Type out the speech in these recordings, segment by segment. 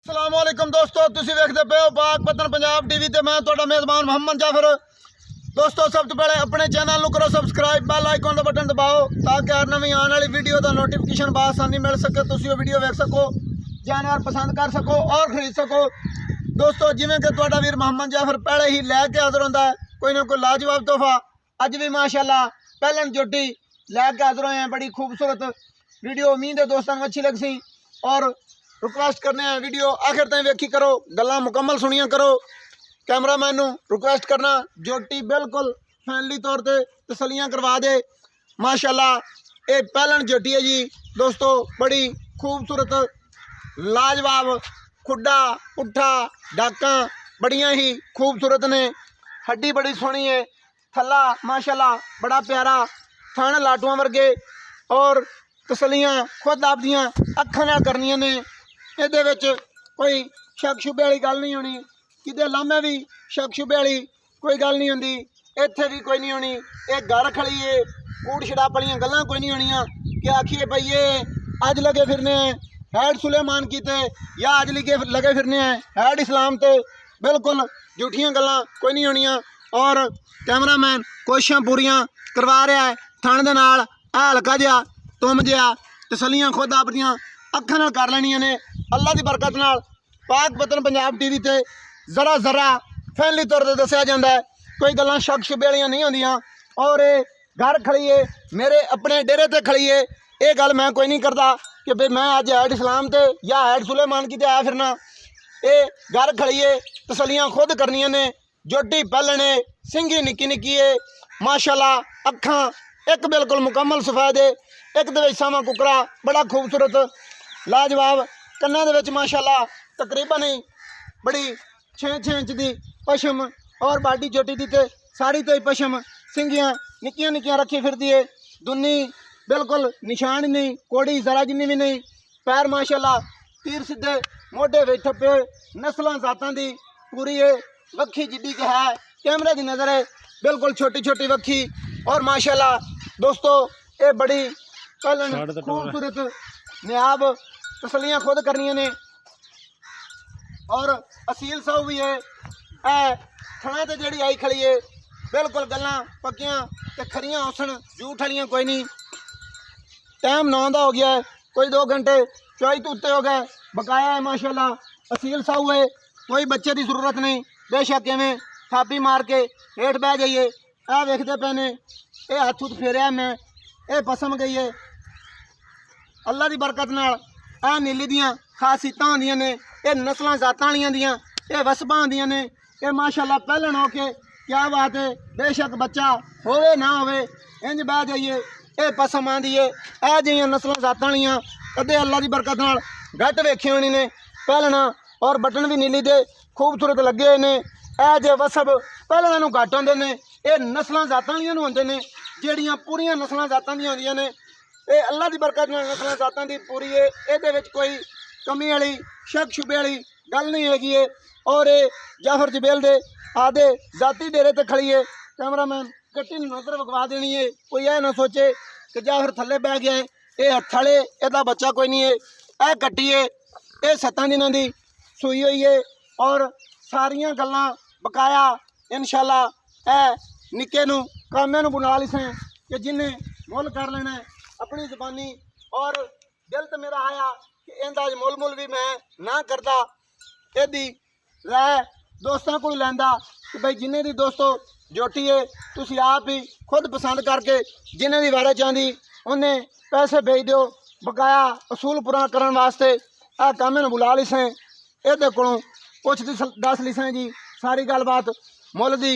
अस्सलाम वालेकुम दोस्तों, तुसीं वेखदे पे हो पाक पतन पंजाब टीवी ते मैं तुहाडा मेज़बान मोहम्मद जाफर। दोस्तों सब तो पहले अपने चैनल को करो सबसक्राइब, बेल आइकन का बटन दबाओ ताकि हर नवी आने वाली वीडियो का नोटिफिकेशन बआसानी मिल सके, तुसीं वो वीडियो वेख सको, जानवर पसंद कर सको और खरीद सको। दोस्तों जिवें कि तुहाडा वीर मोहम्मद जाफर पहले ही लैके हाज़र होंदा है कोई ना कोई लाजवाब तोहफा। अज भी माशाअल्लाह पहलन जोटी लैके हाज़र होए हैं, बड़ी खूबसूरत वीडियो। उम्मीद है दोस्तों को अच्छी लग सी और रिक्वेस्ट करने हैं वीडियो आखिर तक वेखी करो, गल्लां मुकम्मल सुनिया करो। कैमरामैन नूं रिक्वेस्ट करना जोटी बिल्कुल फैमिली तौर पर तसलियां करवा दे। माशाअल्लाह ये पहलन जोटी है जी दोस्तों, बड़ी खूबसूरत लाजवाब, खुड्डा पुट्ठा डाकां बड़ियां ही खूबसूरत ने, हड्डी बड़ी सोहनी है, थल्ला माशाअल्लाह बड़ा प्यारा, थण लाटुआं वर्गे और तसलियां खुद आपदियां अखां नाल करनियां ने। ਇਹਦੇ ਵਿੱਚ कोई शक शुबे वाली गल नहीं होनी, किते लामे भी शक शुबे वाली कोई गल नहीं होंदी, इत्थे भी कोई नहीं होनी। ये घर खड़ी है, कूड़ छड़ाप वाली गल्लां कोई नहीं होनियां कि आखिए भाई ये अज लगे फिरने हैं हैड सुलेमान की ते या अज लगे फिरने हैं हैड इस्लाम ते, बिल्कुल झूठियां गल्लां कोई नहीं होनियां। और कैमरामैन कोशिशां पूरियां करवा रहा है, थण दे नाल हल्का जिहा तुम जिहा तसलियां खुद आपदियां अखां नाल कर लैणियां ने। अल्लाह की बरकत नाल पाक पतन पंजाब टीवी ते जरा जरा फैमिली तौर पर दस्सिया जाता है, कोई गल्लां शक शुबे वालियां नहीं होंदियां। और ये घर खड़ी है, मेरे अपने डेरे ते खड़ी है, ये गल मैं कोई नहीं करता कि भाई मैं अज हैड इस्लाम ते या हैड सुलेमान की आया फिरना। ये घर खड़ी है, तसलियां खुद करनियां ने। जोटी पहलन है, सिंगी निक्की निक्की है, माशाअल्लाह अखां एक बिल्कुल मुकम्मल सफेद है, एक दे विच सावा कुकरा बड़ा खूबसूरत लाजवाब, कन्ना दे विच माशाअल्लाह तकरीबन ही बड़ी 6 इंच की पशम और बाडी चोटी दी ते सारी तो ही पशम, सिंगियां निक्कियां निक्कियां रखी फिरदी है, दुन्नी बिल्कुल निशान नहीं, कोड़ी जरा जिन्नी भी नहीं, पैर माशाअल्लाह तीर सीधे, मोढे विच ठप्पे, नस्लां जातां दी पूरी है, वक्खी जिड्डी के है, कैमरे की नज़र है, बिल्कुल छोटी छोटी वक्खी। और माशाअल्लाह दोस्तों ये बड़ी पहलन खूबसूरत नियाब तसलियां खुद करनियां ने और असील साहू भी है। थणा ते जिहड़ी आई खड़ी है बिल्कुल गल्लां पक्कियां ते खरियां उसन, झूठ वालियां कोई नहीं। टाइम 9 का हो गया है, कोई 2 घंटे चौई तो उत्ते हो गए, बकाया है माशाअल्लाह असील साहू है, कोई बच्चे की जरूरत नहीं। बेशक इवें थापी मार के हेठ बह जाइए, आ वेखते पे ने ये हथ हुथ फेरिया मैं, ये पसम गई है अल्लाह की बरकत नाल। आ नीली दियाँ खासियतां होंदियां ने, ये नस्लां जातां वालियां दियां, ये वसबां होंदियां ने, ये माशाअल्लाह पहलन हो के क्या बात है। बेशक बच्चा होवे ना होवे इंज बह जाइए, ये पसम आंदी है। ए जिहियां नस्लां जातां वालियां कदे अल्लाह की बरकत नाल घट वेखे होनी ने पहलना, और बटन भी नीली दे खूबसूरत लगे हुए ने। ए जे वसब पहलना नूं घट होंदे ने, ये नस्लां जातां वालियां नूं होंदे ने, जिहड़ियां पूरियां नस्लां जातां दियां होंदियां ने। ये अल्लाह की बरकत नाल नस्लां जातां दी पूरी है, ये कोई कमी वाली शक शुबे वाली गल नहीं हैगी है। और ये जाफर जबेल दे आदे जाती डेरे ते खड़ी है। कैमरामैन कट्टी नज़र विखवा देनी है, कोई यह ना सोचे कि जाफर थले बह गया है, ये हथ वाले एदा बच्चा कोई नहीं है। यह कट्टी है, ये 7 दिनों की सूई हुई है और सारियां गल्लां बकाया इंशाअल्लाह ए निक्के नूं कामे नूं बुला लिसें कि जिन्हें मुल कर लेना है अपनी ज़बानी। और दिल तो मेरा आया कि इंदा मुल भी मैं ना करता, यदि राय दोस्तों को लैंदा कि भाई जिन्हें दी दोस्तों जोटी है तुसी आप ही खुद पसंद करके जिन्हें दी वारे चाहती उन्हें पैसे भेज दो, बकाया असूल पूरा करने वास्ते आ कामे नूं बुला लिसें, ये कोलों पुछ दस लिसें जी सारी गलबात मुल दी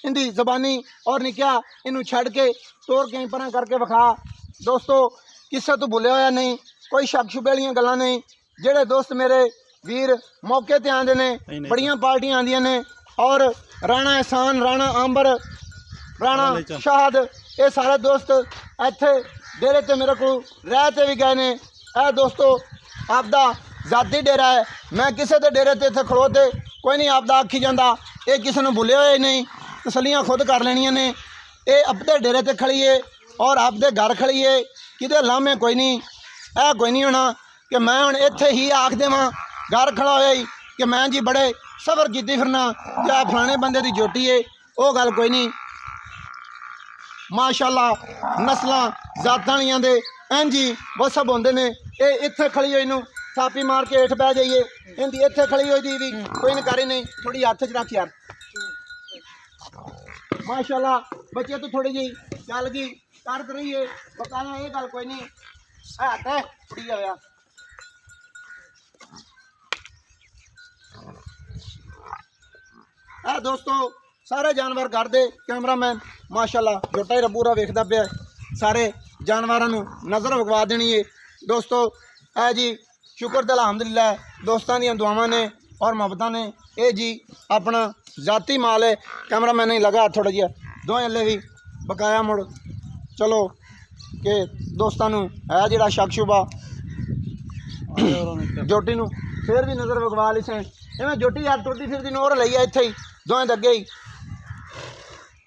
इंदी ज़बानी। और निक्या इनू छड़ के तोड़ के पर करके विखा। दोस्तों किसे तो भुलिया होया नहीं, कोई शक शुबे वालियां गल्लां नहीं। जेड़े दोस्त मेरे वीर मौके ते आंदे ने, बड़ियां पार्टियां आंदियां ने, और राणा एहसान, राणा आंबर, राणा शाहद, ये सारे दोस्त इत्थे डेरे ते मेरे को रह ते भी गए ने। दोस्तों आपदा जाती डेरा है, मैं किसी के डेरे ते इत्थे खड़ोते कोई नहीं आपदा आखी जाता, ये किसी ने भुलिया होया नहीं, तसलियां खुद कर लेनियां ने। ये अपने डेरे ते खड़ी है और आपदे घर खड़ी है, किते लामे कोई नहीं। कोई नहीं होना कि मैं हुण इत्थे ही आख देवां घर खड़ा होया ही कि मैं जी बड़े सबर कीती फिरना या फलाने बंदे दी झोटी है, वो गल कोई नहीं। माशाअल्लाह नस्लां जातां वालियां दे इंज ही वसब होंदे ने। ये इत्थे खड़ी होई नूं थापी मार के हेठ बह जाइए, इहदी इत्थे खड़ी होई दी भी कोई नकारी नहीं, थोड़ी हत्थ च रख यार। माशाअल्लाह बच्चे तो थोड़ी जी चल गई करद रही है बकाया, ये गल कोई नहीं है ते कुड़ी होया। दोस्तों सारे जानवर घर दे कैमरामैन माशाअल्लाह झोटा ही रबूरा वेखदा पिया, सारे जानवरों नूं नज़र विखवा देनी है दोस्तों। है जी शुक्र ते अल्हम्दुलिल्लाह दोस्तां दी दुआवां ने और मुहब्बतां ने। ये जी अपना जाती माल है, कैमरामैन नहीं लगा थोड़ा जिहा दो हल्ले भी बकाया मुड़ चलो कि दोस्तां नूं है जिहड़ा शक शुबा जोटी नूं फिर भी नज़र विखवा ली सैं। इवें जोटी यार टुरदी फिरदी नोर लई है इत्थे ही दोवें दे अगे ही।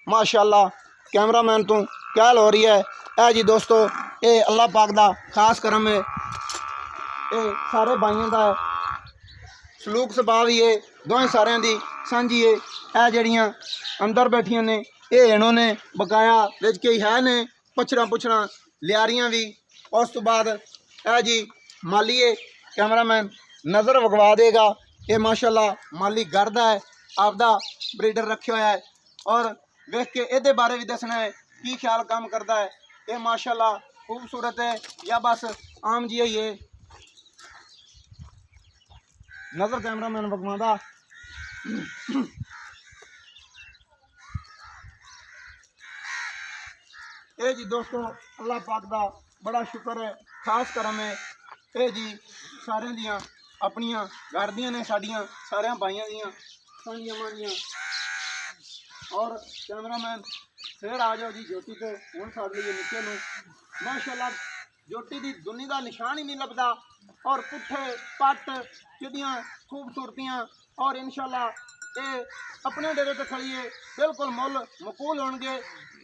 माशाअल्लाह कैमरामैन तू क्या हो रही है। ए जी दोस्तों ये अल्लाह पाक दा खास करम है, ये सारे भाइयों का सलूक सुभाव ही है, दोवें सारिਆਂ दी सांझी है। ए जड़ियां अंदर बैठियां ने ये इन्हों ने बकाया विच कई है ने पुछड़ा लियारियां भी। उस तो बाद ए जी मालीए कैमरामैन नज़र विखवा देगा। ये माशाअल्लाह माली गर्द है, आपदा ब्रीडर रखे हुआ है और वेख के ये बारे भी दसना है की ख्याल काम करता है। ये माशाअल्लाह खूबसूरत है या बस आम जी ही है। नज़र कैमरामैन विखवांदा। ये जी दोस्तों अल्लाह पाक दा बड़ा शुक्र है, खास करम है। ये जी सारे दियां अपनियां घर दियां ने, साडियां सारे भाइयों दियां सानियां मानियां। और कैमरामैन फिर आ जाओ जी जोटी पे हुण छड़ लईए नीचे नूं। माशाअल्लाह जोटी दी दुनी दा निशान ही नहीं लभदा और पुट्ठे पट जिहदियां खूबसूरतियां और इंशाअल्लाह ये अपने डेरे ते खड़ी है बिल्कुल मुल मकूल होणगे।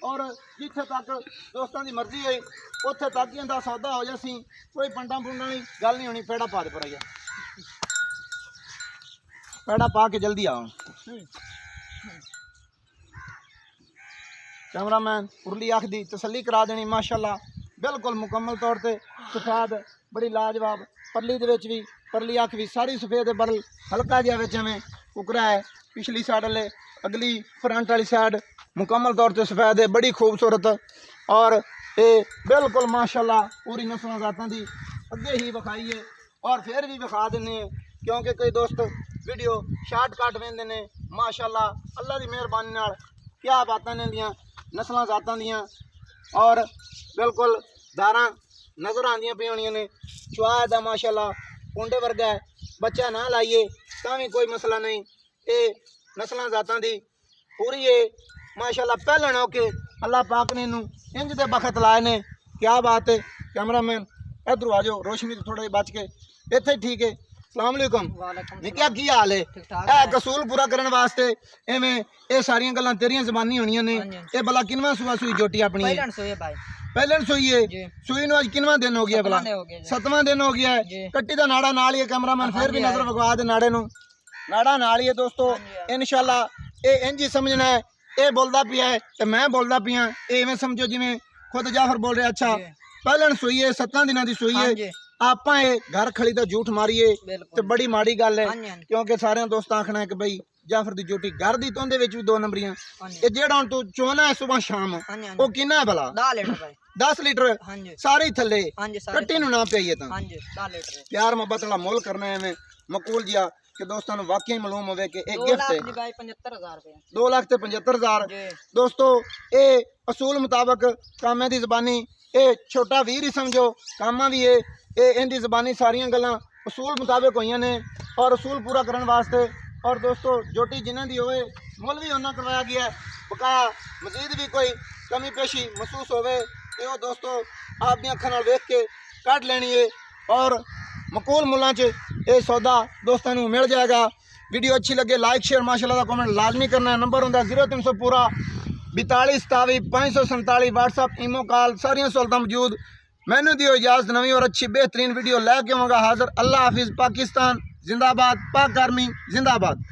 और जिथे तक दोस्तों की मर्जी हुई उत्थे तक इहदा सौदा हो जासी, कोई पंडा पुंडा वाली गल नहीं होनी। पेड़ा पा दे पर पेड़ा पा के जल्दी आओ। कैमरामैन उरली अख की तसली करा देनी। माशाअल्लाह बिल्कुल मुकम्मल तौर पर सफेद बड़ी लाजवाब, परली दे विच भी परली अख भी सारी सफेद है, बरल हल्का जिहा विच में कुकरा है। पिछली साइड वाले अगली फ्रंट वाली साइड मुकम्मल तौर पर सफेद है, बड़ी खूबसूरत। और ये बिल्कुल माशाअल्लाह पूरी नस्ल जातां दी अगे ही विखाई है और फिर भी विखा देने क्योंकि कई दोस्त वीडियो शार्टकट वेंदे ने। माशाअल्लाह अल्लाह की मेहरबानी नाल क्या बातां ने दियां नस्लां जातां दियां और बिल्कुल दारां नज़र आंदियां पई होणियां ने। चुआ दा माशाअल्लाह कुंडे वर्गा है, बच्चा ना लाइए तां भी कोई मसला नहीं। ये नस्लां जातां दी पूरी है माशाअल्लाह। पहले हो के अल्लाह पाक ने इनू इंज दे बखत लाए ने। क्या बात है। कैमरामैन इधर आ जाओ, रोशनी तो थोड़ा बच के इत्थे ठीक है। अस्सलाम वालेकुम निक्या की हाल है। ए कसूल पूरा करने वास्ते एवें ये सारियां गल्लां तेरियां ज़बानी होनियां ने। ये भला किनवा सुआ सुई जोटी अपनी है? पहले सुई है। सुई नूं अज किनवा दिन हो गया भला? 7वां दिन हो गया है। कट्टी दा नाड़ा नाल ही है। कैमरामैन फिर भी नज़र विखवा दे नाड़े नूं। नाड़ा नाल ही है दोस्तों। इंशाअल्लाह ये इंज ही समझना है। ये बोलता पिया है तो मैं बोलता पिया, इवें समझो जिवें खुद जाफर बोल रहा। अच्छा पहले सुई है, 7 दिनों की सुई है। आप घर खड़ी तो झूठ मारीए तो बड़ी माड़ी गल है क्योंकि सारे दोस्त आखना है कि भाई जाफर की जोटी घर दी तो भी 2 नंबरियां। ये जेड़ा हुण तू चोना है सुबह शाम वो किन्ना है भला? 10 लीटर सारे थले कट्टी नूं ना पियाइए तां प्यार मोहब्बत वाला मोल करना है मकूल जिया कि दोस्तों को वाकई मालूम हो कि एक गिफ्ट है। 2,75,000 दोस्तों ये असूल मुताबक कामे की जबानी ये छोटा वीर ही समझो, कामा भी है। ये इनकी जबानी सारिया गल्लां असूल मुताबिक हुई ने और असूल पूरा करने वास्ते। और दोस्तों जोटी जिन्हों की होवे मुल भी उन्होंने करवाया गया है। बकाया मजीद भी कोई कमी पेशी महसूस होवे तो दोस्तों आप दी अखां नाल वेख के कट लेनी है और मकूल मुल्लां च ये सौदा दोस्तों को मिल जाएगा। वीडियो अच्छी लगे लाइक शेयर माशाअल्लाह का कमेंट लाजमी करना है। नंबर होंदा 0300 पूरा 42 27 547 व्हाट्सअप ईमो कॉल सारियां सहूलतां मौजूद। मैनू दियो इजाज़त नवीं और अच्छी बेहतरीन वीडियो लैके आवांगा हाज़िर। अल्लाह हाफिज़। पाकिस्तान जिंदाबाद, पाक आर्मी जिंदाबाद।